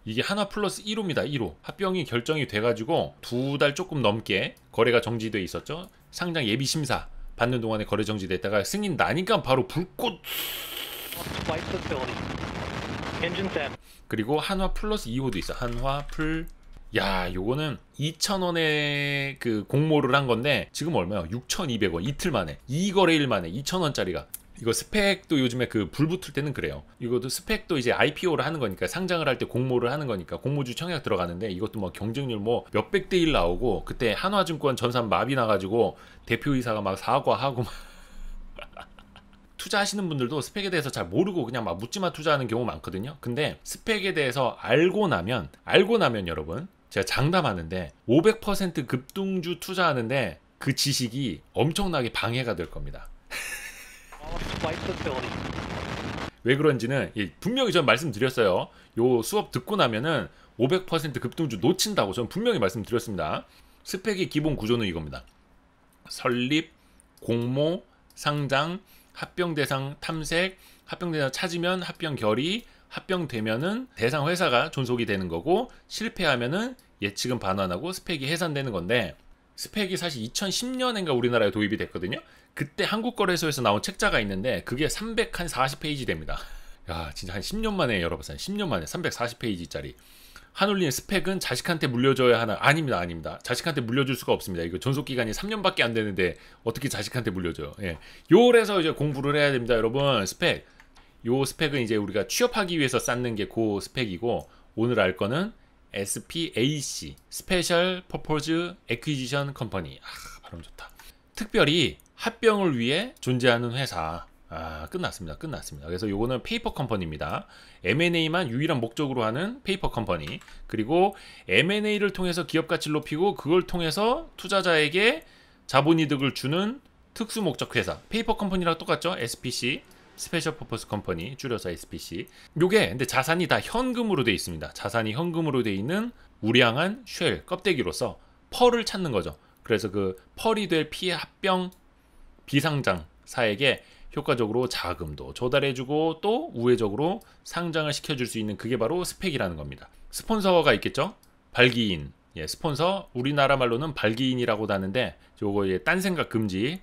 이게 한화 플러스 1호입니다. 1호. 합병이 결정이 돼가지고 2달 조금 넘게 거래가 정지돼 있었죠. 상장 예비 심사 받는 동안에 거래 정지됐다가 승인 나니까 바로 불꽃. 그리고 한화 플러스 2호도 있어. 한화 풀. 야, 요거는 2,000원에 그 공모를 한 건데 지금 얼마야? 6,200원. 이틀 만에. 2거래일 만에 2,000원짜리가. 이거 스펙도 요즘에 그 불 붙을 때는 그래요. 이것도 스펙도 이제 IPO를 하는 거니까, 상장을 할 때 공모를 하는 거니까 공모주 청약 들어가는데, 이것도 뭐 경쟁률 뭐 몇백 대 1 나오고, 그때 한화증권 전산 마비 나가지고 대표이사가 막 사과하고 막 투자하시는 분들도 스펙에 대해서 잘 모르고 그냥 막 묻지마 투자하는 경우 많거든요. 근데 스펙에 대해서 알고 나면 여러분, 제가 장담하는데 500% 급등주 투자하는데 그 지식이 엄청나게 방해가 될 겁니다. 왜 그런지는 분명히 전 말씀드렸어요. 요 수업 듣고 나면은 500% 급등주 놓친다고 전 분명히 말씀드렸습니다. 스펙의 기본 구조는 이겁니다. 설립, 공모, 상장, 합병 대상 탐색, 합병 대상 찾으면 합병 결의, 합병되면은 대상 회사가 존속이 되는 거고, 실패하면은 예측은 반환하고 스펙이 해산되는 건데, 스펙이 사실 2010년인가 우리나라에 도입이 됐거든요. 그때 한국거래소에서 나온 책자가 있는데 그게 340페이지 됩니다. 야, 진짜 한 10년 만에 열어봤어요. 10년 만에 340페이지짜리. 한올린 스펙은 자식한테 물려줘야 하나? 아닙니다. 자식한테 물려줄 수가 없습니다. 이거 존속기간이 3년밖에 안 되는데 어떻게 자식한테 물려줘요? 예. 요래서 이제 공부를 해야 됩니다, 여러분. 스펙. 요 스펙은 이제 우리가 취업하기 위해서 쌓는 게 그 스펙이고, 오늘 알 거는 SPAC, Special Purpose Acquisition Company. 아, 발음 좋다. 특별히 합병을 위해 존재하는 회사. 끝났습니다. 그래서 요거는 페이퍼 컴퍼니입니다. M&A만 유일한 목적으로 하는 페이퍼 컴퍼니. 그리고 M&A를 통해서 기업 가치를 높이고 그걸 통해서 투자자에게 자본이득을 주는 특수 목적 회사. 페이퍼 컴퍼니랑 똑같죠? SPC, 스페셜 퍼포스 컴퍼니, 줄여서 SPC. 요게 근데 자산이 다 현금으로 돼 있습니다. 자산이 현금으로 돼 있는 우량한 쉘 껍데기로서 펄을 찾는 거죠. 그래서 그 펄이 될 피해 합병 비상장사에게 효과적으로 자금도 조달해주고 또 우회적으로 상장을 시켜줄 수 있는, 그게 바로 스펙이라는 겁니다. 스폰서가 있겠죠? 발기인. 스폰서, 우리나라 말로는 발기인이라고도 하는데 요거 딴 생각 금지.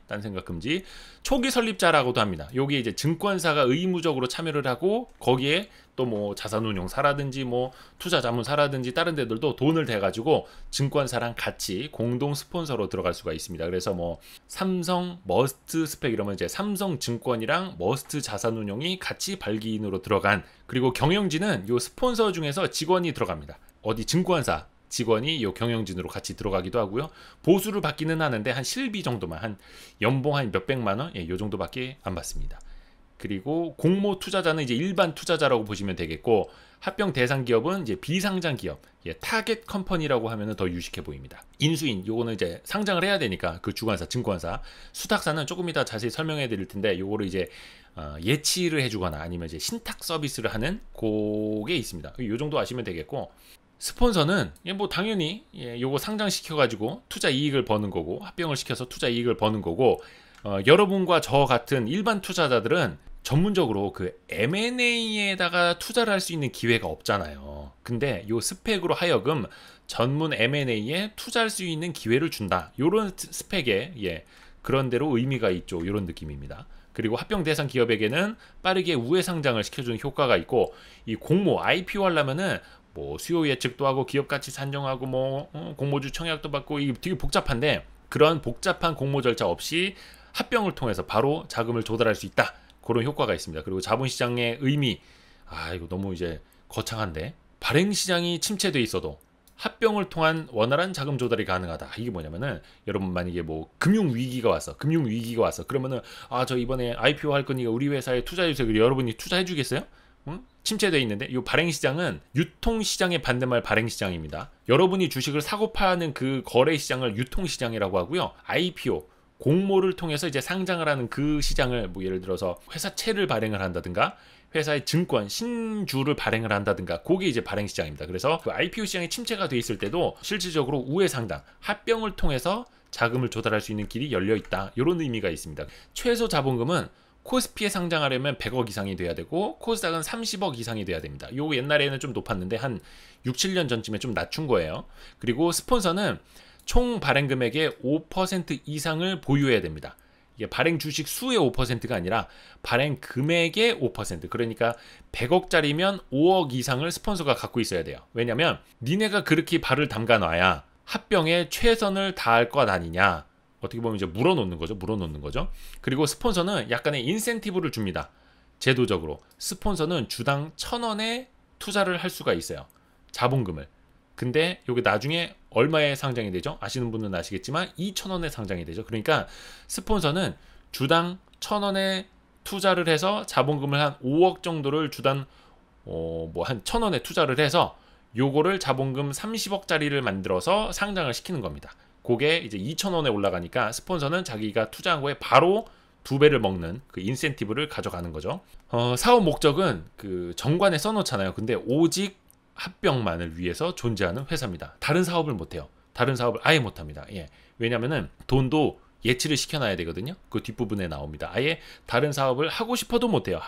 초기 설립자라고도 합니다. 여기에 이제 증권사가 의무적으로 참여를 하고 거기에 또 뭐 자산운용사라든지 뭐 투자자문사라든지 다른 데들도 돈을 대가지고 증권사랑 같이 공동 스폰서로 들어갈 수가 있습니다. 그래서 뭐 삼성 머스트 스펙 이러면 이제 삼성증권이랑 머스트 자산운용이 같이 발기인으로 들어간, 그리고 경영진은 요 스폰서 중에서 직원이 들어갑니다. 어디 증권사 직원이 요 경영진으로 같이 들어가기도 하고요. 보수를 받기는 하는데 한 실비 정도만, 한 연봉 한 몇백만 원, 요 정도밖에 안 받습니다. 그리고 공모 투자자는 이제 일반 투자자라고 보시면 되겠고, 합병 대상 기업은 이제 비상장 기업, 타겟 컴퍼니라고 하면 더 유식해 보입니다. 인수인, 요거는 이제 상장을 해야 되니까 그 주관사, 증권사. 수탁사는 조금 이따 자세히 설명해 드릴 텐데, 요거를 이제 예치를 해주거나 아니면 이제 신탁 서비스를 하는 그게 있습니다. 요 정도 아시면 되겠고, 스폰서는 뭐 당연히 요거 상장시켜가지고 투자 이익을 버는 거고, 합병을 시켜서 투자 이익을 버는 거고, 여러분과 저 같은 일반 투자자들은 전문적으로 그 M&A에다가 투자를 할 수 있는 기회가 없잖아요. 근데 요 스펙으로 하여금 전문 M&A에 투자할 수 있는 기회를 준다. 요런 스펙에 그런 대로 의미가 있죠. 요런 느낌입니다. 그리고 합병 대상 기업에게는 빠르게 우회 상장을 시켜주는 효과가 있고, 이 공모 IPO 하려면은 뭐 수요 예측도 하고 기업 가치 산정하고 뭐 공모주 청약도 받고, 이게 되게 복잡한데, 그런 복잡한 공모 절차 없이 합병을 통해서 바로 자금을 조달할 수 있다. 그런 효과가 있습니다. 그리고 자본시장의 의미, 이거 너무 이제 거창한데, 발행시장이 침체돼 있어도 합병을 통한 원활한 자금 조달이 가능하다. 이게 뭐냐면은, 여러분 만약에 뭐 금융위기가 왔어. 그러면은 저 이번에 IPO 할 거니까 우리 회사에 투자해주세요. 그리고 여러분이 투자해주겠어요? 침체되어 있는데, 이 발행시장은 유통시장의 반대말 발행시장입니다. 여러분이 주식을 사고 파는 그 거래시장을 유통시장이라고 하고요. IPO, 공모를 통해서 이제 상장을 하는 그 시장을, 뭐 예를 들어서 회사채를 발행을 한다든가 회사의 증권 신주를 발행을 한다든가, 그게 이제 발행시장입니다. 그래서 그 IPO 시장이 침체가 돼 있을 때도 실질적으로 우회 상장, 합병을 통해서 자금을 조달할 수 있는 길이 열려 있다. 이런 의미가 있습니다. 최소 자본금은 코스피에 상장하려면 100억 이상이 돼야 되고 코스닥은 30억 이상이 돼야 됩니다. 요거 옛날에는 좀 높았는데 한 6, 7년 전쯤에 좀 낮춘 거예요. 그리고 스폰서는 총 발행 금액의 5% 이상을 보유해야 됩니다. 이게 발행 주식 수의 5%가 아니라 발행 금액의 5%. 그러니까 100억짜리면 5억 이상을 스폰서가 갖고 있어야 돼요. 왜냐면 니네가 그렇게 발을 담가 놔야 합병에 최선을 다할 것 아니냐. 어떻게 보면 이제 물어놓는 거죠. 그리고 스폰서는 약간의 인센티브를 줍니다. 제도적으로. 스폰서는 주당 1,000원에 투자를 할 수가 있어요. 자본금을. 근데 여기 나중에 얼마에 상장이 되죠? 아시는 분은 아시겠지만 2,000원에 상장이 되죠. 그러니까 스폰서는 주당 1,000원에 투자를 해서 자본금을 한 5억 정도를 주당 한 1,000원에 투자를 해서 요거를 자본금 30억짜리를 만들어서 상장을 시키는 겁니다. 그게 이제 2,000원에 올라가니까 스폰서는 자기가 투자한 거에 바로 2배를 먹는 그 인센티브를 가져가는 거죠. 사업 목적은 그 정관에 써놓잖아요. 근데 오직 합병만을 위해서 존재하는 회사입니다. 다른 사업을 못해요. 다른 사업을 아예 못합니다. 예. 왜냐면은 돈도 예치를 시켜놔야 되거든요. 그 뒷부분에 나옵니다. 아예 다른 사업을 하고 싶어도 못해요.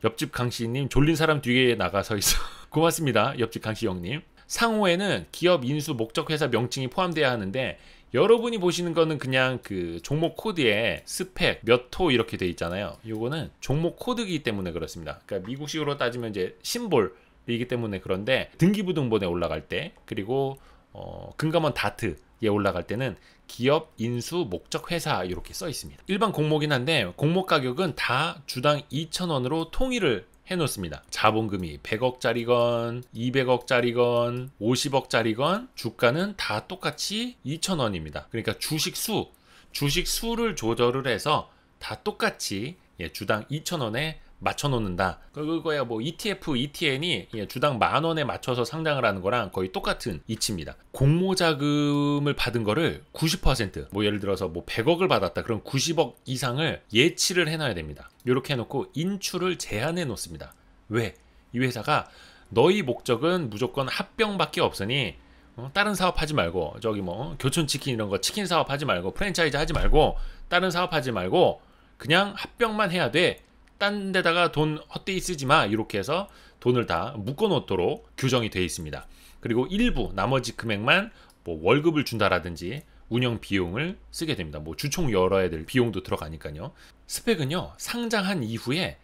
옆집 강씨님 졸린 사람 뒤에 나가서 있어. 고맙습니다. 옆집 강씨 형님. 상호에는 기업 인수 목적 회사 명칭이 포함돼야 하는데 여러분이 보시는 거는 그냥 그 종목 코드에 스펙 몇 호 이렇게 돼 있잖아요. 요거는 종목 코드이기 때문에 그렇습니다. 그러니까 미국식으로 따지면 이제 심볼 이기 때문에 그런데 등기부등본에 올라갈 때 그리고 금감원 다트에 올라갈 때는 기업 인수 목적 회사 이렇게 써 있습니다. 일반 공모긴 한데 공모 가격은 다 주당 2,000원으로 통일을 해놓습니다. 자본금이 100억짜리건 200억짜리건 50억짜리건 주가는 다 똑같이 2,000원입니다. 그러니까 주식 수를 조절을 해서 다 똑같이 주당 2,000원에 맞춰놓는다. 그거야 뭐 ETF, ETN이 주당 10,000원에 맞춰서 상장을 하는 거랑 거의 똑같은 이치입니다. 공모자금을 받은 거를 90%, 뭐 예를 들어서 뭐 100억을 받았다. 그럼 90억 이상을 예치를 해놔야 됩니다. 이렇게 해놓고 인출을 제한해 놓습니다. 왜? 이 회사가 너희 목적은 무조건 합병밖에 없으니 다른 사업 하지 말고 저기 뭐 교촌치킨 이런 거 치킨 사업 하지 말고 프랜차이즈 하지 말고 다른 사업 하지 말고 그냥 합병만 해야 돼. 딴 데다가 돈 헛되이 쓰지 마. 이렇게 해서 돈을 다 묶어 놓도록 규정이 되어 있습니다. 그리고 일부 나머지 금액만 뭐 월급을 준다라든지 운영 비용을 쓰게 됩니다. 뭐 주총 열어야 될 비용도 들어가니까요. 스펙은요. 상장한 이후에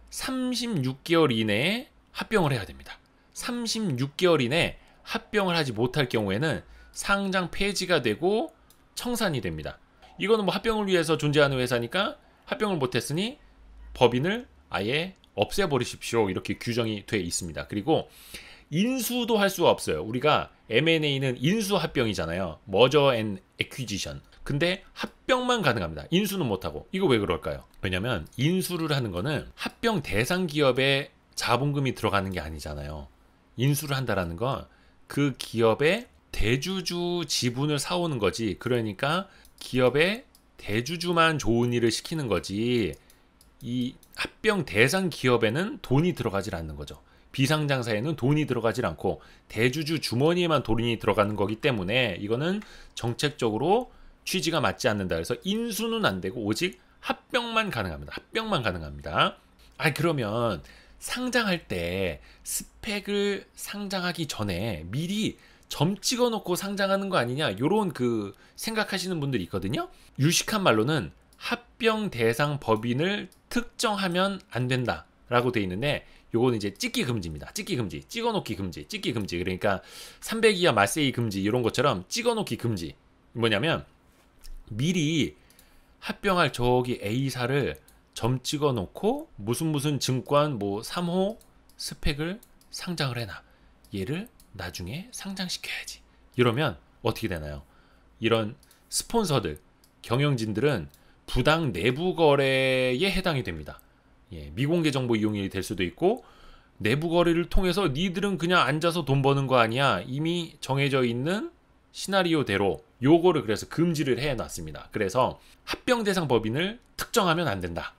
36개월 이내에 합병을 해야 됩니다. 36개월 이내에 합병을 하지 못할 경우에는 상장 폐지가 되고 청산이 됩니다. 이거는 뭐 합병을 위해서 존재하는 회사니까 합병을 못했으니 법인을 아예 없애버리십시오. 이렇게 규정이 돼 있습니다. 그리고 인수도 할 수가 없어요. 우리가 M&A는 인수 합병이잖아요. 머저 앤 애퀴지션. 근데 합병만 가능합니다. 인수는 못하고. 이거 왜 그럴까요? 왜냐면 인수를 하는 거는 합병 대상 기업에 자본금이 들어가는 게 아니잖아요. 인수를 한다라는 건 그 기업의 대주주 지분을 사오는 거지. 그러니까 기업의 대주주만 좋은 일을 시키는 거지. 이 합병 대상 기업에는 돈이 들어가질 않는 거죠. 비상장사에는 돈이 들어가질 않고 대주주 주머니에만 돈이 들어가는 거기 때문에 이거는 정책적으로 취지가 맞지 않는다. 그래서 인수는 안 되고 오직 합병만 가능합니다. 합병만 가능합니다. 그러면 상장할 때 스펙을 상장하기 전에 미리 점 찍어 놓고 상장하는 거 아니냐, 요런 그 생각하시는 분들이 있거든요. 유식한 말로는 합병 대상 법인을 특정하면 안 된다 라고 돼 있는데, 요거는 이제 찍기 금지입니다. 찍기 금지, 찍어놓기 금지, 찍기 금지. 그러니까 300이하 마세이 금지 이런 것처럼 찍어놓기 금지. 뭐냐면 미리 합병할 저기 A사를 점 찍어놓고 무슨 증권 뭐 3호 스펙을 상장을 해놔. 얘를 나중에 상장시켜야지. 이러면 어떻게 되나요? 이런 스폰서들, 경영진들은 부당 내부 거래에 해당이 됩니다. 미공개 정보 이용이 될 수도 있고, 내부 거래를 통해서 니들은 그냥 앉아서 돈 버는 거 아니야. 이미 정해져 있는 시나리오대로 요거를 그래서 금지를 해놨습니다. 그래서 합병 대상 법인을 특정하면 안 된다.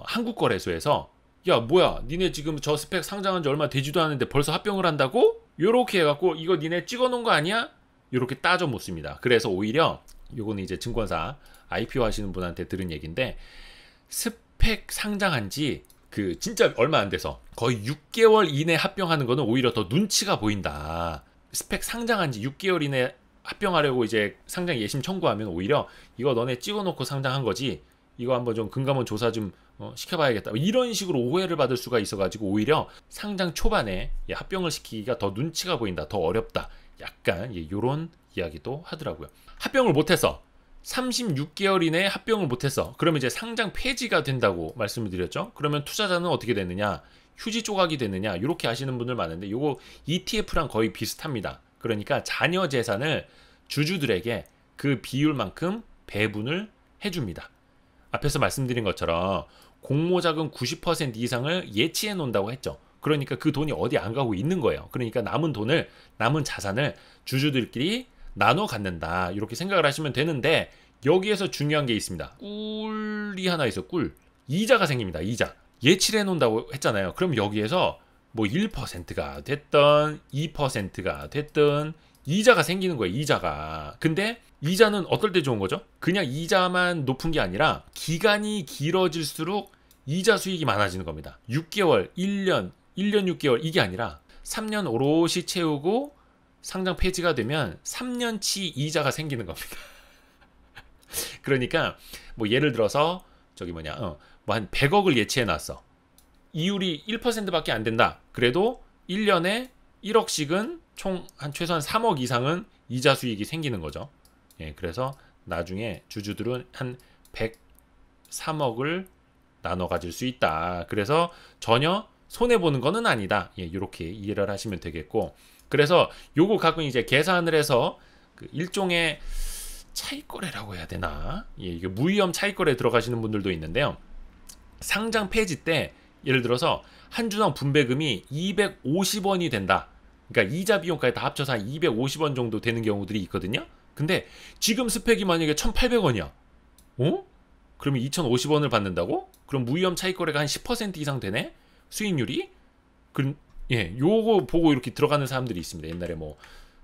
한국거래소에서 야 뭐야 니네 지금 저 스펙 상장한 지 얼마 되지도 않은데 벌써 합병을 한다고? 요렇게 해갖고 이거 니네 찍어놓은 거 아니야? 요렇게 따져 묻습니다. 그래서 오히려 요거는 이제 증권사 IPO 하시는 분한테 들은 얘기인데, 스펙 스펙 상장한 지 그 진짜 얼마 안 돼서 거의 6개월 이내 합병하는 거는 오히려 더 눈치가 보인다. 스펙 상장한 지 6개월 이내 합병하려고 이제 상장 예심 청구하면 오히려 이거 너네 찍어놓고 상장한 거지, 이거 한번 좀 금감원 조사 좀 시켜봐야겠다, 이런 식으로 오해를 받을 수가 있어가지고 오히려 상장 초반에 합병을 시키기가 더 눈치가 보인다, 더 어렵다, 약간 이런 이야기도 하더라고요. 합병을 못해서 36개월 이내에 합병을 못해서 그러면 이제 상장 폐지가 된다고 말씀을 드렸죠. 그러면 투자자는 어떻게 되느냐, 휴지 조각이 되느냐, 이렇게 하시는 분들 많은데 요거 ETF랑 거의 비슷합니다. 그러니까 자녀 재산을 주주들에게 그 비율만큼 배분을 해줍니다. 앞에서 말씀드린 것처럼 공모자금 90% 이상을 예치해 놓는다고 했죠. 그러니까 그 돈이 어디 안 가고 있는 거예요. 그러니까 남은 자산을 주주들끼리 나눠 갖는다, 이렇게 생각을 하시면 되는데, 여기에서 중요한 게 있습니다. 꿀이 하나 있어. 꿀. 이자가 생깁니다. 이자. 예치를 해놓는다고 했잖아요. 그럼 여기에서 뭐 1%가 됐던 2%가 됐던 이자가 생기는 거예요. 이자가. 근데 이자는 어떨 때 좋은 거죠? 그냥 이자만 높은 게 아니라 기간이 길어질수록 이자 수익이 많아지는 겁니다. 6개월, 1년 6개월 이게 아니라 3년 오롯이 채우고 상장 폐지가 되면 3년치 이자가 생기는 겁니다. 그러니까 뭐 예를 들어서 뭐 한 100억을 예치해 놨어. 이율이 1%밖에 안 된다. 그래도 1년에 1억씩은 총 최소한 3억 이상은 이자 수익이 생기는 거죠. 그래서 나중에 주주들은 한 103억을 나눠 가질 수 있다. 그래서 전혀 손해 보는 거는 아니다. 이렇게 이해를 하시면 되겠고, 그래서 요거 가끔 이제 계산을 해서 그 일종의 차익거래라고 해야 되나? 이게 무위험 차익거래 들어가시는 분들도 있는데요. 상장 폐지 때 예를 들어서 한 주당 분배금이 250원이 된다. 그러니까 이자 비용까지 다 합쳐서 한 250원 정도 되는 경우들이 있거든요. 근데 지금 스펙이 만약에 1,800원이야. 그러면 2,050원을 받는다고? 그럼 무위험 차익거래가 한 10% 이상 되네? 수익률이? 요거 보고 이렇게 들어가는 사람들이 있습니다. 옛날에 뭐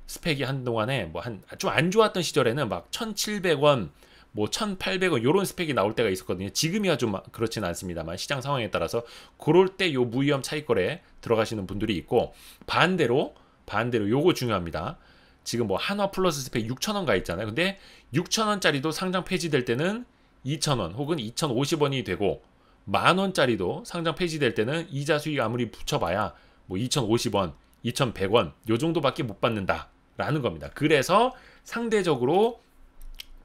스펙이 한동안에 뭐 좀 안 좋았던 시절에는 막 1,700원, 뭐 1,800원 요런 스펙이 나올 때가 있었거든요. 지금이야 좀 그렇지는 않습니다만 시장 상황에 따라서 그럴 때 요 무위험 차익거래 들어가시는 분들이 있고, 반대로 요거 중요합니다. 지금 뭐 한화 플러스 스펙 6,000원 가 있잖아요. 근데 6,000원짜리도 상장 폐지될 때는 2,000원 혹은 2,050원이 되고, 만원짜리도 상장 폐지될 때는 이자 수익 아무리 붙여봐야 뭐 2,050원, 2,100원 요 정도밖에 못 받는다 라는 겁니다. 그래서 상대적으로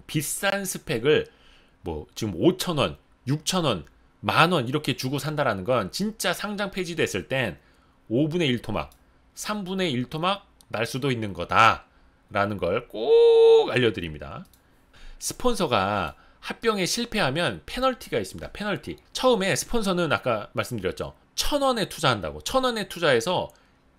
비싼 스펙을 뭐 지금 5,000원, 6,000원, 만원 이렇게 주고 산다라는 건 진짜 상장 폐지됐을 땐 5분의 1 토막, 3분의 1 토막 날 수도 있는 거다라는 걸 꼭 알려드립니다. 스폰서가 합병에 실패하면 페널티가 있습니다. 페널티. 처음에 스폰서는 아까 말씀드렸죠. 1,000원에 투자한다고. 1,000원에 투자해서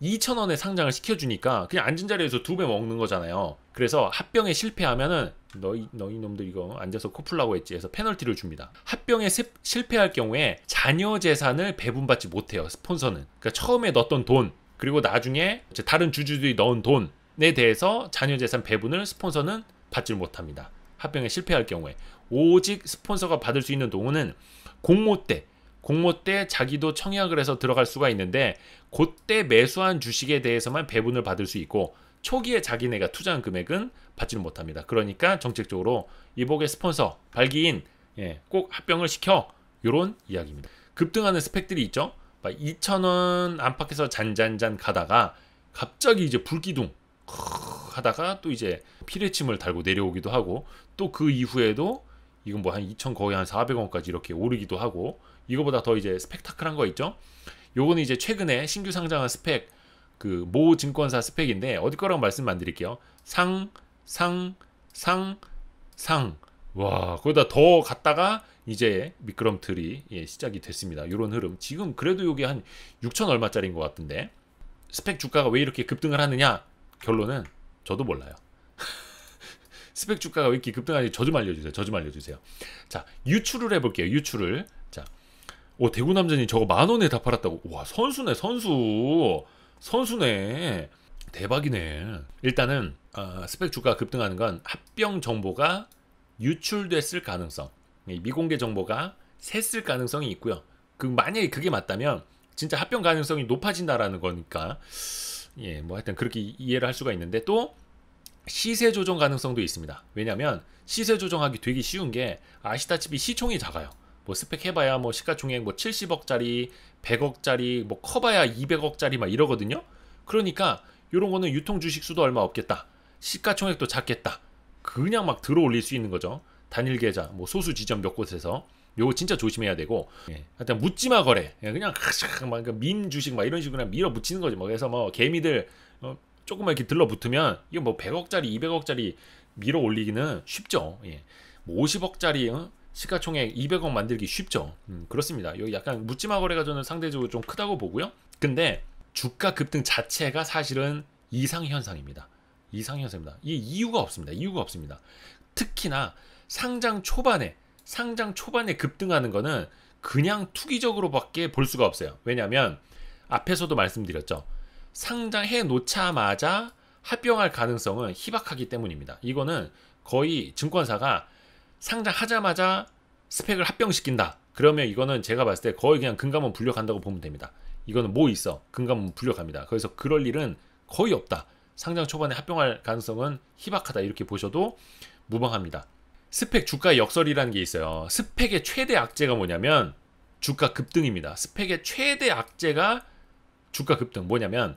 2,000원에 상장을 시켜주니까 그냥 앉은 자리에서 2배 먹는 거잖아요. 그래서 합병에 실패하면은 너희 놈들 이거 앉아서 코 풀라고 했지 해서 페널티를 줍니다. 합병에 실패할 경우에 자녀 재산을 배분받지 못해요. 스폰서는. 그러니까 처음에 넣었던 돈, 그리고 나중에 다른 주주들이 넣은 돈에 대해서 자녀 재산 배분을 스폰서는 받지 못합니다. 합병에 실패할 경우에. 오직 스폰서가 받을 수 있는 돈은 공모 때 자기도 청약을 해서 들어갈 수가 있는데, 그때 매수한 주식에 대해서만 배분을 받을 수 있고, 초기에 자기네가 투자한 금액은 받지는 못합니다. 그러니까 정책적으로 이복의 스폰서 발기인 꼭 합병을 시켜, 요런 이야기입니다. 급등하는 스펙들이 있죠. 2,000원 안팎에서 잔잔잔 가다가 갑자기 이제 불기둥 하다가 또 이제 피레침을 달고 내려오기도 하고, 또 그 이후에도 이건 뭐 한 2,000 거의 한 400원까지 이렇게 오르기도 하고, 이거보다 더 이제 스펙타클한 거 있죠. 요거는 이제 최근에 신규 상장한 스펙, 그 모 증권사 스펙인데 어디 거라고 말씀 안 드릴게요. 상. 와, 거기다 더 갔다가 이제 미끄럼틀이 시작이 됐습니다. 요런 흐름. 지금 그래도 요게 한 6천 얼마짜리인 것 같은데, 스펙 주가가 왜 이렇게 급등을 하느냐? 결론은 저도 몰라요. 스펙 주가가 왜 이렇게 급등하는지 저 좀 알려주세요. 자, 유출을 해볼게요. 유출을. 자, 대구 남자님 저거 10,000원에 다 팔았다고. 와, 선수네. 대박이네. 일단은 스펙 주가가 급등하는 건 합병 정보가 유출됐을 가능성. 미공개 정보가 샜을 가능성이 있고요. 만약에 그게 맞다면 진짜 합병 가능성이 높아진다라는 거니까 예, 뭐 하여튼 그렇게 이해를 할 수가 있는데 또 시세 조정 가능성도 있습니다. 왜냐하면 시세 조정하기 되게 쉬운 게 아시다시피 시총이 작아요. 뭐 스펙 해봐야 뭐 시가총액 뭐 70억짜리, 100억짜리, 뭐 커봐야 200억짜리 막 이러거든요. 그러니까 이런 거는 유통 주식 수도 얼마 없겠다. 시가총액도 작겠다. 그냥 막 들어올릴 수 있는 거죠. 단일 계좌, 뭐 소수 지점 몇 곳에서 요거 진짜 조심해야 되고, 예. 하여튼 묻지마 거래. 그냥 막 민 주식 막 이런 식으로 밀어 붙이는 거지. 뭐 그래서 뭐 개미들 조금만 이렇게 들러붙으면 이거 뭐 100억짜리, 200억짜리 밀어 올리기는 쉽죠. 예. 뭐 50억짜리 시가총액 200억 만들기 쉽죠. 그렇습니다. 여기 약간 묻지마 거래가 저는 상대적으로 좀 크다고 보고요. 근데 주가 급등 자체가 사실은 이상현상입니다. 이상현상입니다. 이게 이유가 없습니다. 이유가 없습니다. 특히나 상장 초반에 급등하는 거는 그냥 투기적으로밖에 볼 수가 없어요. 왜냐하면 앞에서도 말씀드렸죠. 상장해 놓자마자 합병할 가능성은 희박하기 때문입니다. 이거는 거의 증권사가 상장하자마자 스펙을 합병시킨다. 그러면 이거는 제가 봤을 때 거의 그냥 금감원 불려간다고 보면 됩니다. 이거는 뭐 있어? 금감원 불려갑니다. 그래서 그럴 일은 거의 없다. 상장 초반에 합병할 가능성은 희박하다. 이렇게 보셔도 무방합니다. 스펙 주가 역설이라는 게 있어요. 스펙의 최대 악재가 뭐냐면 주가 급등입니다. 스펙의 최대 악재가 주가 급등. 뭐냐면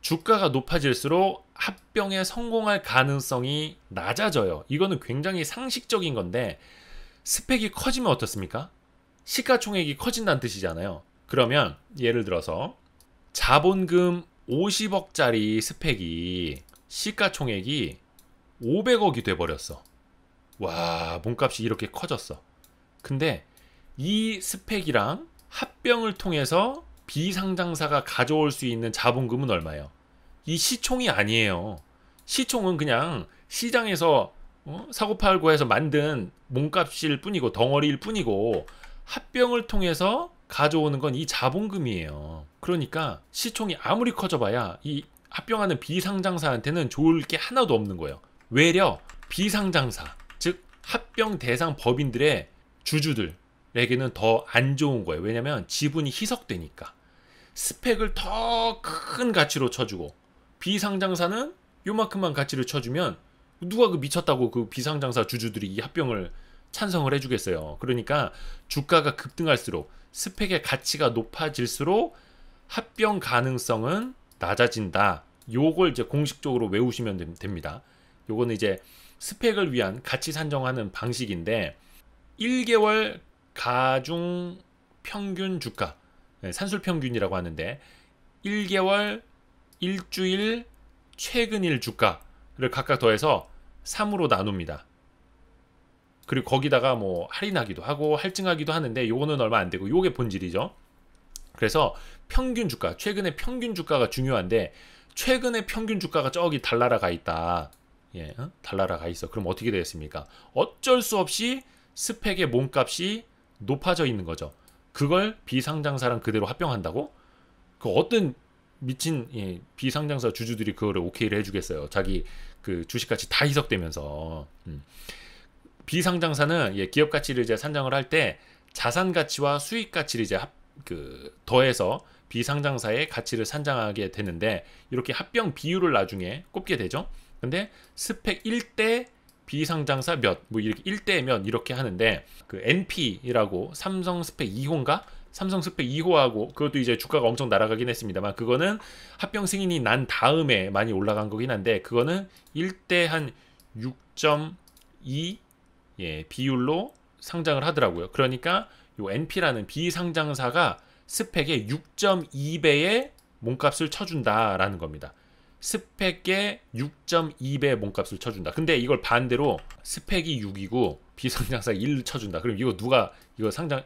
주가가 높아질수록 합병에 성공할 가능성이 낮아져요. 이거는 굉장히 상식적인 건데 스펙이 커지면 어떻습니까? 시가총액이 커진다는 뜻이잖아요. 그러면 예를 들어서 자본금 50억짜리 스펙이 시가총액이 500억이 돼버렸어. 와, 몸값이 이렇게 커졌어. 근데 이 스펙이랑 합병을 통해서 비상장사가 가져올 수 있는 자본금은 얼마예요? 이 시총이 아니에요. 시총은 그냥 시장에서 사고팔고 해서 만든 몸값일 뿐이고 덩어리일 뿐이고 합병을 통해서 가져오는 건 이 자본금이에요. 그러니까 시총이 아무리 커져봐야 이 합병하는 비상장사한테는 좋을 게 하나도 없는 거예요. 외려 비상장사, 즉 합병 대상 법인들의 주주들에게는 더 안 좋은 거예요. 왜냐면 지분이 희석되니까. 스펙을 더 큰 가치로 쳐주고 비상장사는 요만큼만 가치를 쳐주면 누가 그 미쳤다고 그 비상장사 주주들이 이 합병을 찬성을 해주겠어요. 그러니까 주가가 급등할수록 스펙의 가치가 높아질수록 합병 가능성은 낮아진다. 요걸 이제 공식적으로 외우시면 됩니다. 요거는 이제 스펙을 위한 가치 산정하는 방식인데 1개월 가중 평균 주가, 산술 평균이라고 하는데 1개월, 일주일, 최근일 주가를 각각 더해서 3으로 나눕니다. 그리고 거기다가 뭐 할인하기도 하고 할증하기도 하는데 요거는 얼마 안 되고 요게 본질이죠. 그래서 평균 주가, 최근의 평균 주가가 중요한데 최근의 평균 주가가 저기 달나라 가 있다. 예, 달나라 가 있어. 그럼 어떻게 되겠습니까? 어쩔 수 없이 스펙의 몸값이 높아져 있는 거죠. 그걸 비상장사랑 그대로 합병한다고? 그 어떤 미친 비상장사 주주들이 그거를 오케이를 해주겠어요. 자기 그 주식가치 다 희석되면서. 비상장사는 기업 가치를 이제 산정을 할 때 자산 가치와 수익 가치를 이제 더해서 비상장사의 가치를 산정하게 되는데 이렇게 합병 비율을 나중에 꼽게 되죠. 근데 스펙 1대 비상장사 몇, 뭐 이렇게 1대 몇 이렇게 하는데 그 NP라고 삼성 스펙 2호인가? 삼성 스펙 2호하고 그것도 이제 주가가 엄청 날아가긴 했습니다만 그거는 합병 승인이 난 다음에 많이 올라간 거긴 한데 그거는 1대 한 6.2 비율로 상장을 하더라고요. 그러니까 요 NP라는 비상장사가 스펙의 6.2배의 몸값을 쳐준다라는 겁니다. 스펙의 6.2배 몸값을 쳐준다. 근데 이걸 반대로 스펙이 6이고 비상장사 1 쳐준다. 그럼 이거 누가 이거 상장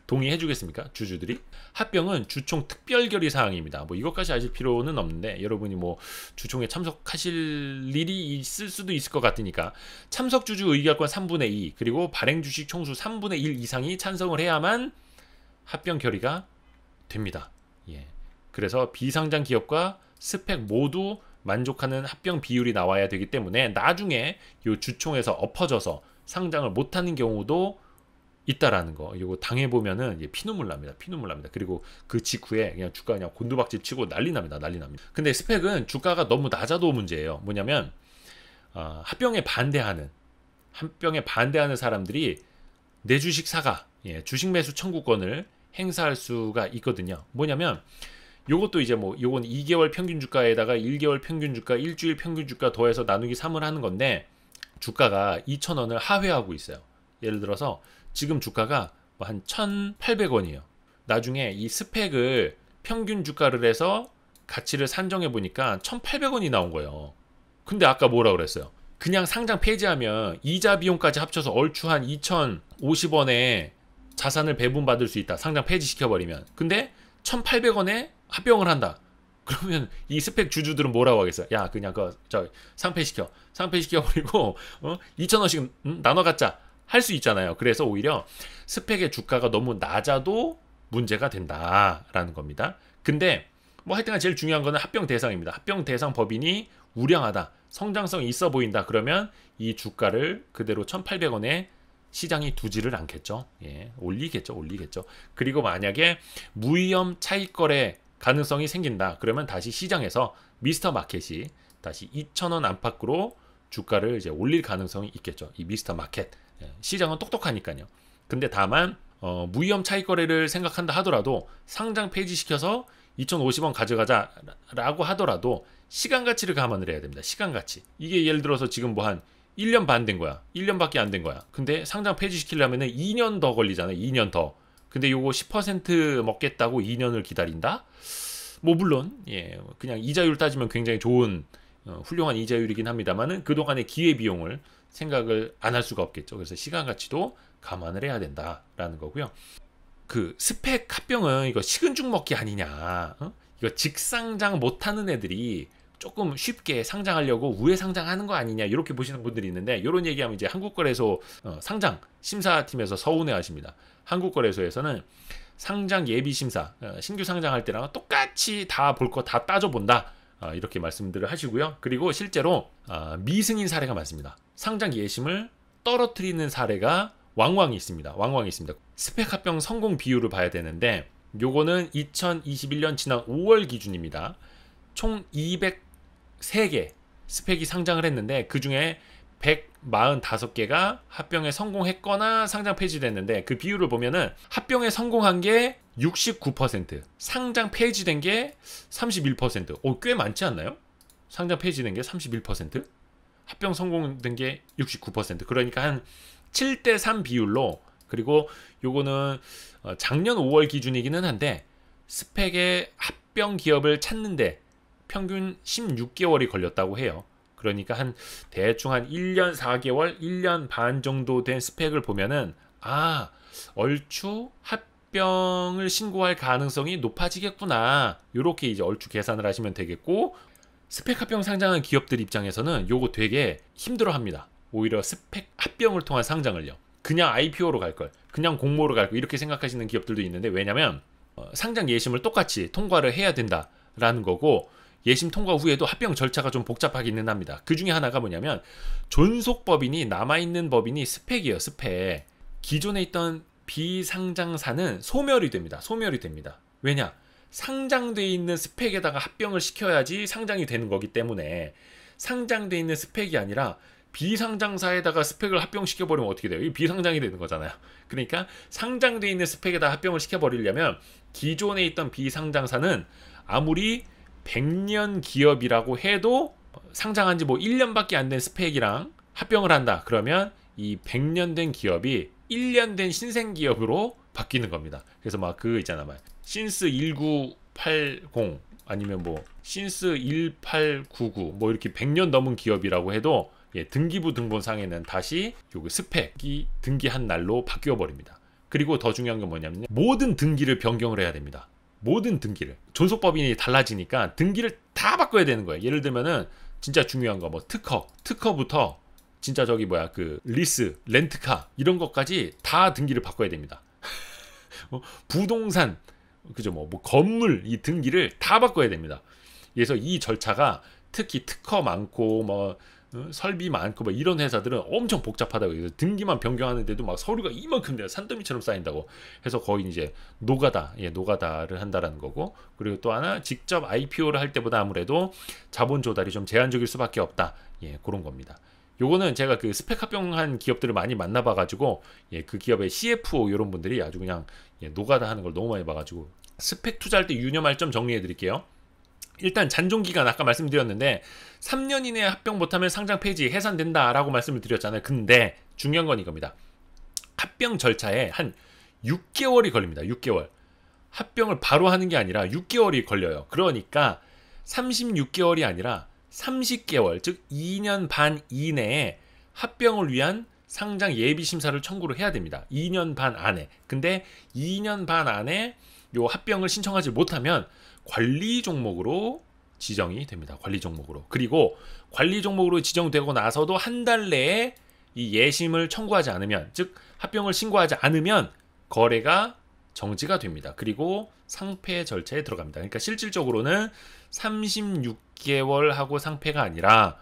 동의해 주겠습니까? 주주들이? 합병은 주총 특별결의 사항입니다. 뭐 이것까지 아실 필요는 없는데 여러분이 뭐 주총에 참석하실 일이 있을 수도 있을 것 같으니까 참석 주주 의결권 3분의 2 그리고 발행 주식 총수 3분의 1 이상이 찬성을 해야만 합병 결의가 됩니다. 예. 그래서 비상장 기업과 스펙 모두 만족하는 합병 비율이 나와야 되기 때문에 나중에 이 주총에서 엎어져서 상장을 못하는 경우도 있다라는 거. 이거 당해보면은 피눈물 납니다. 피눈물 납니다. 그리고 그 직후에 그냥 주가 그냥 곤두박질 치고 난리 납니다. 난리 납니다. 근데 스펙은 주가가 너무 낮아도 문제예요. 뭐냐면 합병에 반대하는 사람들이 내 주식 사가, 주식 매수 청구권을 행사할 수가 있거든요. 뭐냐면 요것도 이제 뭐 요건 2개월 평균 주가에다가 1개월 평균 주가, 일주일 평균 주가 더해서 나누기 3을 하는 건데 주가가 2,000원을 하회하고 있어요. 예를 들어서 지금 주가가 한 1,800원이에요. 나중에 이 스펙을 평균 주가를 해서 가치를 산정해 보니까 1,800원이 나온 거예요. 근데 아까 뭐라 그랬어요? 그냥 상장 폐지하면 이자 비용까지 합쳐서 얼추 한 2,050원에 자산을 배분받을 수 있다. 상장 폐지시켜버리면. 근데 1,800원에 합병을 한다. 그러면 이 스펙 주주들은 뭐라고 하겠어요? 야, 그냥 상폐시켜버리고 2,000원씩 나눠 갖자 할 수 있잖아요. 그래서 오히려 스펙의 주가가 너무 낮아도 문제가 된다라는 겁니다. 근데 뭐 하여튼 제일 중요한 거는 합병 대상입니다. 합병 대상 법인이 우량하다, 성장성이 있어 보인다. 그러면 이 주가를 그대로 1,800원에 시장이 두지를 않겠죠. 올리겠죠. 그리고 만약에 무위험 차익거래 가능성이 생긴다. 그러면 다시 시장에서 미스터 마켓이 다시 2,000원 안팎으로 주가를 이제 올릴 가능성이 있겠죠. 이 미스터 마켓. 시장은 똑똑하니까요. 근데 다만 무위험 차익거래를 생각한다 하더라도 상장 폐지시켜서 2,050원 가져가자라고 하더라도 시간 가치를 감안을 해야 됩니다. 시간 가치. 이게 예를 들어서 지금 뭐 한 1년 반 된 거야. 1년밖에 안 된 거야. 근데 상장 폐지시키려면 2년 더 걸리잖아요. 2년 더. 근데 요거 10% 먹겠다고 2년을 기다린다? 뭐 물론 그냥 이자율 따지면 굉장히 좋은 훌륭한 이자율이긴 합니다만은 그동안의 기회비용을 생각을 안 할 수가 없겠죠. 그래서 시간 가치도 감안을 해야 된다라는 거고요. 그 스펙 합병은 이거 식은 죽 먹기 아니냐. 이거 직상장 못하는 애들이 조금 쉽게 상장하려고 우회 상장하는 거 아니냐 이렇게 보시는 분들이 있는데 이런 얘기하면 이제 한국거래소 상장 심사팀에서 서운해하십니다. 한국거래소에서는 상장 예비 심사 신규 상장할 때랑 똑같이 다 볼 거 다 따져본다 이렇게 말씀들을 하시고요. 그리고 실제로 미승인 사례가 많습니다. 상장 예심을 떨어뜨리는 사례가 왕왕이 있습니다. 스펙 합병 성공 비율을 봐야 되는데 요거는 2021년 지난 5월 기준입니다. 총 203개 스펙이 상장을 했는데 그중에 145개가 합병에 성공했거나 상장 폐지됐는데 그 비율을 보면은 합병에 성공한 게 69%, 상장 폐지된 게 31%. 꽤 많지 않나요? 상장 폐지된 게 31%, 합병 성공된 게 69%. 그러니까 한 7대3 비율로. 그리고 요거는 작년 5월 기준이기는 한데 스펙의 합병 기업을 찾는데 평균 16개월이 걸렸다고 해요. 그러니까 한 대충 한 1년 4개월, 1년 반 정도 된 스펙을 보면은 얼추 합병을 신고할 가능성이 높아지겠구나. 요렇게 이제 얼추 계산을 하시면 되겠고, 스펙 합병 상장한 기업들 입장에서는 요거 되게 힘들어합니다. 오히려 스펙 합병을 통한 상장을요. 그냥 IPO로 갈 걸, 그냥 공모로 갈 걸 이렇게 생각하시는 기업들도 있는데 왜냐면 상장 예심을 똑같이 통과를 해야 된다라는 거고 예심 통과 후에도 합병 절차가 좀 복잡하기는 합니다. 그 중에 하나가 뭐냐면 존속법인이 남아있는 법인이 스펙이에요. 스펙. 기존에 있던 비상장사는 소멸이 됩니다. 왜냐? 상장돼 있는 스펙에다가 합병을 시켜야지 상장이 되는 거기 때문에 상장돼 있는 스펙이 아니라 비상장사에다가 스펙을 합병시켜버리면 어떻게 돼요? 이 비상장이 되는 거잖아요. 그러니까 상장돼 있는 스펙에다 합병을 시켜버리려면 기존에 있던 비상장사는 아무리 100년 기업이라고 해도 상장한 지 뭐 1년밖에 안 된 스펙이랑 합병을 한다. 그러면 이 100년 된 기업이 1년 된 신생 기업으로 바뀌는 겁니다. 그래서 막 그 있잖아, 막 신스 1980 아니면 뭐 신스 1899 뭐 이렇게 100년 넘은 기업이라고 해도 등기부 등본상에는 다시 요 스펙이 등기한 날로 바뀌어 버립니다. 그리고 더 중요한 건 뭐냐면 모든 등기를 변경을 해야 됩니다. 모든 등기를. 존속법인이 달라지니까 등기를 다 바꿔야 되는 거예요. 예를 들면은 진짜 중요한 거 뭐 특허부터 진짜 그 리스, 렌트카 이런 것까지 다 등기를 바꿔야 됩니다. 부동산, 그죠? 뭐 건물 이 등기를 다 바꿔야 됩니다. 그래서 이 절차가 특히 특허 많고 뭐 설비 많고 막 이런 회사들은 엄청 복잡하다고 해서 등기만 변경하는데도 막 서류가 이만큼 돼요. 산더미처럼 쌓인다고 해서 거의 이제 노가다, 노가다를 한다라는 거고, 그리고 또 하나 직접 IPO를 할 때보다 아무래도 자본 조달이 좀 제한적일 수밖에 없다. 그런 겁니다. 요거는 제가 그 스펙 합병한 기업들을 많이 만나봐가지고 그 기업의 CFO 이런 분들이 아주 그냥 노가다 하는 걸 너무 많이 봐가지고 스펙 투자할 때 유념할 점 정리해 드릴게요. 일단 잔존기간 아까 말씀드렸는데 3년 이내에 합병 못하면 상장 폐지 해산된다라고 말씀을 드렸잖아요. 근데 중요한 건 이겁니다. 합병 절차에 한 6개월이 걸립니다. 6개월. 합병을 바로 하는 게 아니라 6개월이 걸려요. 그러니까 36개월이 아니라 30개월, 즉 2년 반 이내에 합병을 위한 상장 예비 심사를 청구를 해야 됩니다. 2년 반 안에. 근데 2년 반 안에 요 합병을 신청하지 못하면 관리 종목으로 지정이 됩니다. 관리 종목으로. 그리고 관리 종목으로 지정되고 나서도 한 달 내에 이 예심을 청구하지 않으면, 즉 합병을 신고하지 않으면 거래가 정지가 됩니다. 그리고 상폐 절차에 들어갑니다. 그러니까 실질적으로는 36개월 하고 상폐가 아니라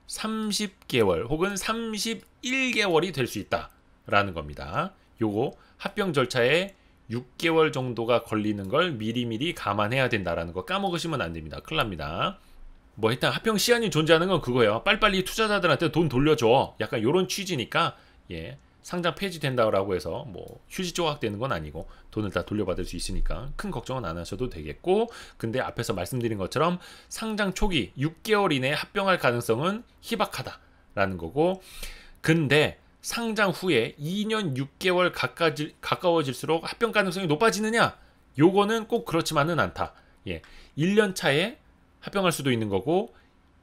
30개월 혹은 31개월이 될 수 있다라는 겁니다. 요거 합병 절차에 6개월 정도가 걸리는 걸 미리미리 감안해야 된다라는 거 까먹으시면 안 됩니다. 큰일 납니다. 뭐 일단 합병 시한이 존재하는 건 그거예요. 빨리빨리 투자자들한테 돈 돌려줘. 약간 요런 취지니까 상장 폐지된다고 해서 뭐 휴지 조각되는 건 아니고 돈을 다 돌려받을 수 있으니까 큰 걱정은 안 하셔도 되겠고, 근데 앞에서 말씀드린 것처럼 상장 초기 6개월 이내에 합병할 가능성은 희박하다라는 거고, 근데 상장 후에 2년 6개월 가까워질수록 합병 가능성이 높아지느냐? 요거는 꼭 그렇지만은 않다. 1년 차에 합병할 수도 있는 거고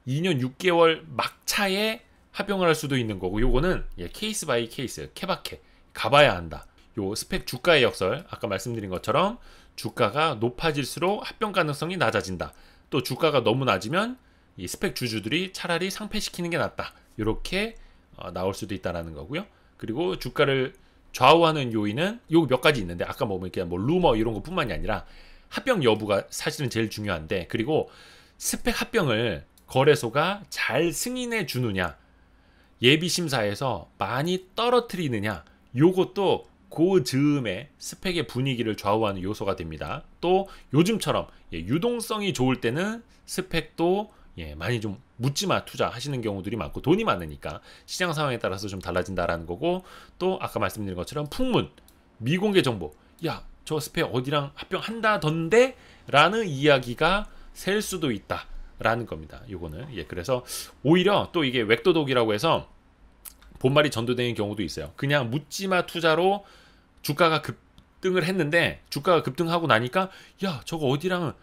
2년 6개월 막차에 합병을 할 수도 있는 거고, 요거는 케이스 바이 케이스, 케바케 가봐야 한다. 요 스펙 주가의 역설, 아까 말씀드린 것처럼 주가가 높아질수록 합병 가능성이 낮아진다. 또 주가가 너무 낮으면 이 스펙 주주들이 차라리 상폐시키는 게 낫다. 요렇게 나올 수도 있다라는 거고요. 그리고 주가를 좌우하는 요인은 요 몇 가지 있는데, 아까 뭐 이렇게 뭐 루머 이런 것뿐만이 아니라 합병 여부가 사실은 제일 중요한데, 그리고 스펙 합병을 거래소가 잘 승인해 주느냐, 예비 심사에서 많이 떨어뜨리느냐, 요것도 그 즈음에 스펙의 분위기를 좌우하는 요소가 됩니다. 또 요즘처럼 유동성이 좋을 때는 스펙도 많이 좀 묻지마 투자하시는 경우들이 많고, 돈이 많으니까 시장 상황에 따라서 좀 달라진다라는 거고, 또 아까 말씀드린 것처럼 풍문, 미공개 정보, 야 저 스펙 어디랑 합병한다던데 라는 이야기가 셀 수도 있다 라는 겁니다. 요거는 그래서 오히려 또 이게 웩도독이라고 해서 본말이 전도되는 경우도 있어요. 그냥 묻지마 투자로 주가가 급등을 했는데, 주가가 급등하고 나니까 야 저거 어디랑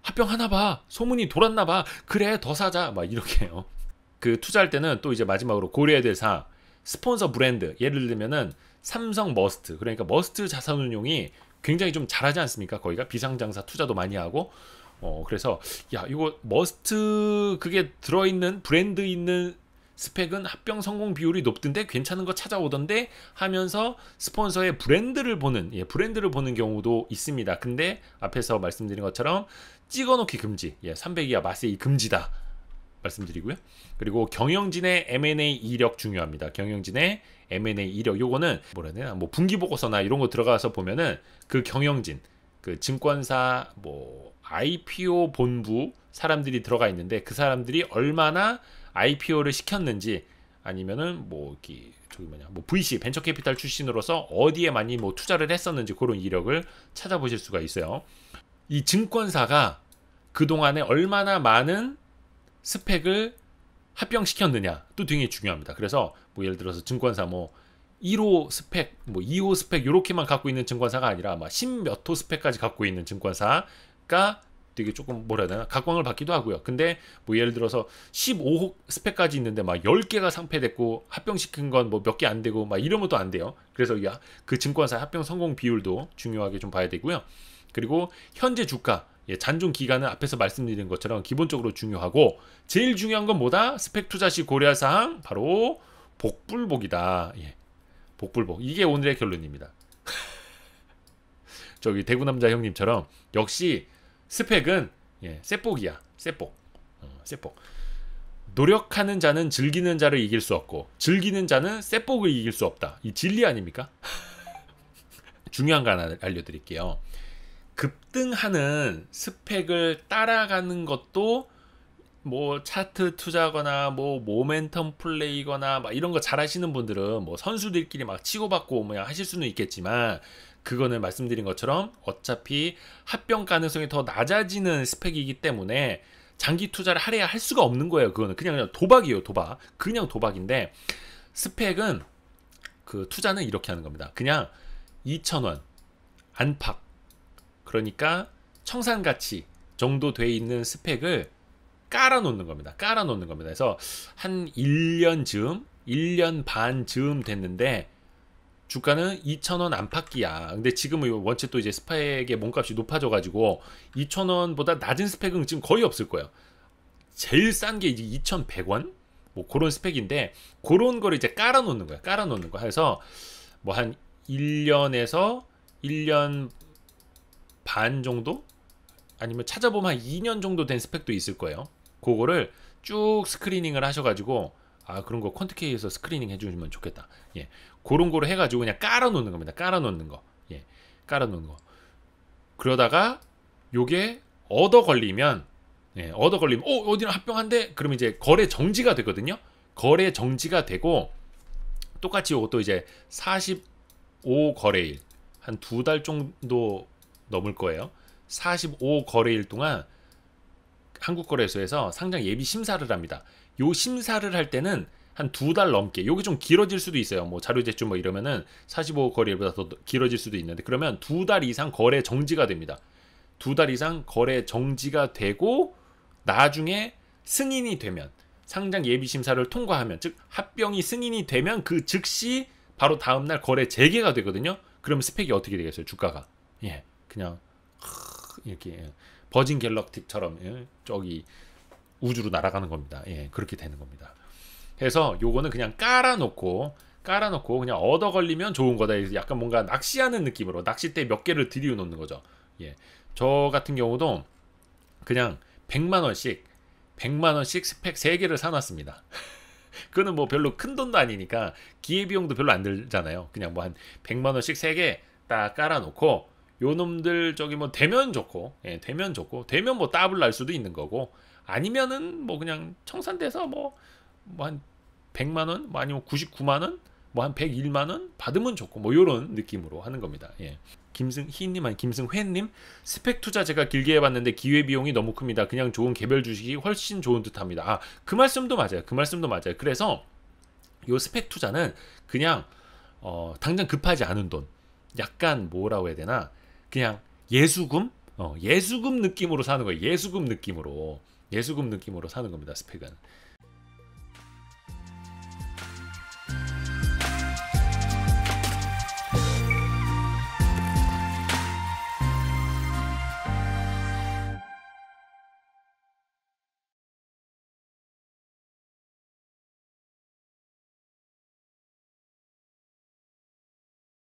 합병하나 봐, 소문이 돌았나 봐, 그래 더 사자, 막 이렇게 해요. 그 투자할 때는 또 이제 마지막으로 고려해야 될 사항, 스폰서 브랜드, 예를 들면은 삼성 머스트, 그러니까 머스트 자산운용이 굉장히 좀 잘하지 않습니까? 거기가 비상장사 투자도 많이 하고, 그래서 야 이거 머스트 그게 들어있는 브랜드 있는 스펙은 합병 성공 비율이 높던데 괜찮은 거 찾아오던데 하면서 스폰서의 브랜드를 보는 경우도 있습니다. 근데 앞에서 말씀드린 것처럼 찍어놓기 금지, 300 이하 마세이 금지다 말씀드리고요. 그리고 경영진의 M&A 이력 중요합니다. 경영진의 M&A 이력, 요거는 뭐라 해야 되나, 뭐 분기 보고서나 이런 거 들어가서 보면은 그 경영진, 그 증권사 뭐 IPO 본부 사람들이 들어가 있는데, 그 사람들이 얼마나 IPO를 시켰는지, 아니면은 뭐 VC 벤처 캐피탈 출신으로서 어디에 많이 뭐 투자를 했었는지, 그런 이력을 찾아보실 수가 있어요. 이 증권사가 그동안에 얼마나 많은 스펙을 합병시켰느냐도 되게 중요합니다. 그래서 뭐 예를 들어서 증권사 뭐 1호 스펙, 뭐 2호 스펙 요렇게만 갖고 있는 증권사가 아니라 막 10몇 호 스펙까지 갖고 있는 증권사가 되게 조금 뭐라 해야 되나, 각광을 받기도 하고요. 근데 뭐 예를 들어서 15호 스펙까지 있는데 막 10개가 상폐됐고 합병시킨 건 뭐 몇 개 안 되고 막 이러면 또 안 돼요. 그래서 그 증권사 합병 성공 비율도 중요하게 좀 봐야 되고요. 그리고 현재 주가, 잔존 기간은 앞에서 말씀드린 것처럼 기본적으로 중요하고, 제일 중요한 건 뭐다? 스펙 투자 시 고려할 사항 바로 복불복이다. 복불복, 이게 오늘의 결론입니다. 저기 대구 남자 형님처럼 역시 스펙은 셋복이야. 셋복. 셋복. 노력하는 자는 즐기는 자를 이길 수 없고 즐기는 자는 셋복을 이길 수 없다. 이 진리 아닙니까? 중요한 거 하나 알려드릴게요. 급등하는 스펙을 따라가는 것도 뭐 차트 투자거나 뭐 모멘텀 플레이거나 막 이런 거 잘 하시는 분들은 뭐 선수들끼리 막 치고받고 뭐 하실 수는 있겠지만, 그거는 말씀드린 것처럼 어차피 합병 가능성이 더 낮아지는 스펙이기 때문에 장기 투자를 하려야 할 수가 없는 거예요. 그거는 그냥 도박이에요. 도박. 그냥 도박인데, 스펙은 그 투자는 이렇게 하는 겁니다. 그냥 2,000원 안팎, 그러니까 청산가치 정도 돼 있는 스펙을 깔아 놓는 겁니다. 깔아 놓는 겁니다. 그래서 한 1년 즈음, 1년 반 즈음 됐는데 주가는 2,000원 안팎이야. 근데 지금은 원체 또 이제 스펙의 몸값이 높아져 가지고 2,000원보다 낮은 스펙은 지금 거의 없을 거예요. 제일 싼 게 이제 2,100원? 뭐 그런 스펙인데, 그런 거를 이제 깔아 놓는 거야. 깔아 놓는 거. 해서 뭐 한 1년에서 1년 반 정도? 아니면 찾아보면 한 2년 정도 된 스펙도 있을 거예요. 그거를 쭉 스크리닝을 하셔가지고, 아 그런 거 퀀트K에서 스크리닝 해주시면 좋겠다. 예, 그런 거를 해가지고 그냥 깔아놓는 겁니다. 깔아놓는 거. 예, 깔아놓는 거. 그러다가 요게 얻어 걸리면, 예, 얻어 걸리면 어디랑 합병한데? 그러면 이제 거래 정지가 되거든요. 거래 정지가 되고, 똑같이 이것도 이제 45 거래일, 한 2달 정도 넘을 거예요. 45 거래일 동안 한국거래소에서 상장 예비 심사를 합니다. 요 심사를 할 때는 한 2달 넘게, 요게 좀 길어질 수도 있어요. 뭐 자료 제출 뭐 이러면은 45 거래일보다 더 길어질 수도 있는데, 그러면 2달 이상 거래 정지가 됩니다. 2달 이상 거래 정지가 되고, 나중에 승인이 되면, 상장 예비 심사를 통과하면, 즉 합병이 승인이 되면 그 즉시 바로 다음날 거래 재개가 되거든요. 그럼 스펙이 어떻게 되겠어요? 주가가, 예, 그냥 이렇게 버진 갤럭틱처럼, 예, 저기 우주로 날아가는 겁니다. 예, 그렇게 되는 겁니다. 그래서 요거는 그냥 깔아놓고 그냥 얻어 걸리면 좋은 거다. 약간 뭔가 낚시하는 느낌으로 낚싯대 몇 개를 들여놓는 거죠. 예, 저 같은 경우도 그냥 100만 원씩 스펙 3개를 사놨습니다. 그거는 뭐 별로 큰 돈도 아니니까 기회비용도 별로 안 들잖아요. 그냥 뭐 한 100만 원씩 3개 딱 깔아놓고, 요 놈들 저기 뭐 되면 좋고, 예, 되면 좋고, 되면 뭐 더블 날 수도 있는 거고, 아니면은 뭐 그냥 청산돼서 뭐 한 100만 원, 뭐 아니면 99만 원, 뭐 한 101만 원 받으면 좋고, 뭐 요런 느낌으로 하는 겁니다. 예. 김승희님 아니 김승회님, 스펙 투자 제가 길게 해봤는데 기회 비용이 너무 큽니다. 그냥 좋은 개별 주식이 훨씬 좋은 듯합니다. 아, 그 말씀도 맞아요. 그 말씀도 맞아요. 그래서 요 스펙 투자는 그냥 당장 급하지 않은 돈, 약간 뭐라고 해야 되나, 그냥 예수금, 예수금 느낌으로 사는 거예요. 예수금 느낌으로 사는 겁니다. 스펙은.